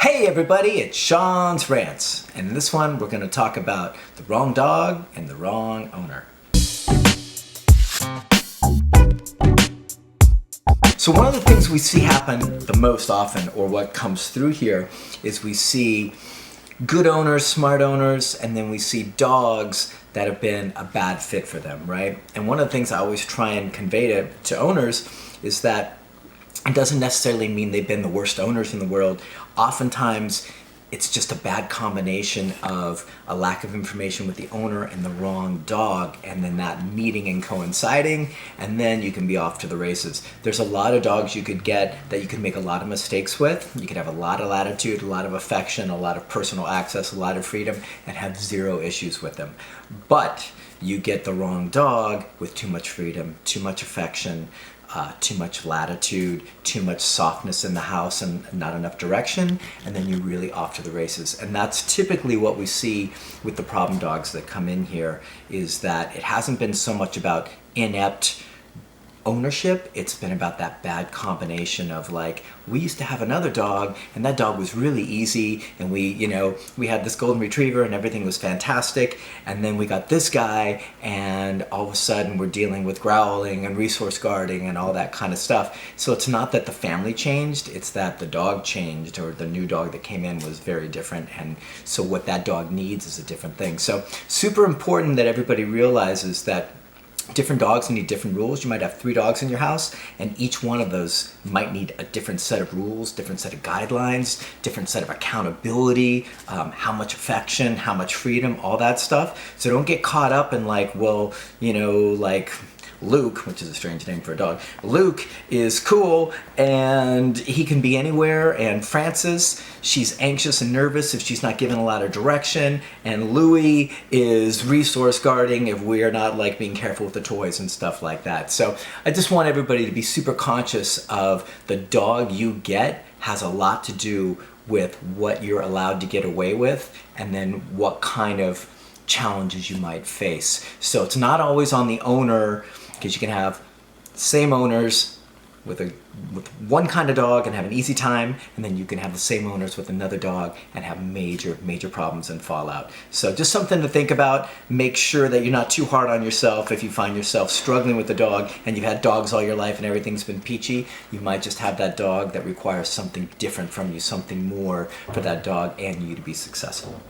Hey everybody, it's Sean's Rants, and in this one we're going to talk about the wrong dog and the wrong owner. So one of the things we see happen the most often, or what comes through here, is we see good owners, smart owners, and then we see dogs that have been a bad fit for them, right? And one of the things I always try and convey to owners is that it doesn't necessarily mean they've been the worst owners in the world. Oftentimes, it's just a bad combination of a lack of information with the owner and the wrong dog, and then that meeting and coinciding, and then you can be off to the races. There's a lot of dogs you could get that you could make a lot of mistakes with. You could have a lot of latitude, a lot of affection, a lot of personal access, a lot of freedom, and have zero issues with them. But you get the wrong dog with too much freedom, too much affection, too much latitude, too much softness in the house, and not enough direction, and then you're really off to the races. And that's typically what we see with the problem dogs that come in here, is that it hasn't been so much about inept ownership, it's been about that bad combination of, like, we used to have another dog and that dog was really easy, and we had this golden retriever and everything was fantastic, and then we got this guy and all of a sudden we're dealing with growling and resource guarding and all that kind of stuff. So it's not that the family changed, it's that the dog changed, or the new dog that came in was very different, and so what that dog needs is a different thing. So super important that everybody realizes that different dogs need different rules. You might have 3 dogs in your house, and each one of those might need a different set of rules, different set of guidelines, different set of accountability, how much affection, how much freedom, all that stuff. So don't get caught up in like Luke, which is a strange name for a dog. Luke is cool and he can be anywhere, and Frances, she's anxious and nervous if she's not given a lot of direction, and Louie is resource guarding if we're not like being careful with the toys and stuff like that. So I just want everybody to be super conscious of the dog you get has a lot to do with what you're allowed to get away with, and then what kind of challenges you might face. So it's not always on the owner, because you can have same owners with one kind of dog and have an easy time, and then you can have the same owners with another dog and have major problems and fallout. So just something to think about. Make sure that you're not too hard on yourself. If you find yourself struggling with the dog and you've had dogs all your life and everything's been peachy, you might just have that dog that requires something different from you, something more for that dog and you to be successful.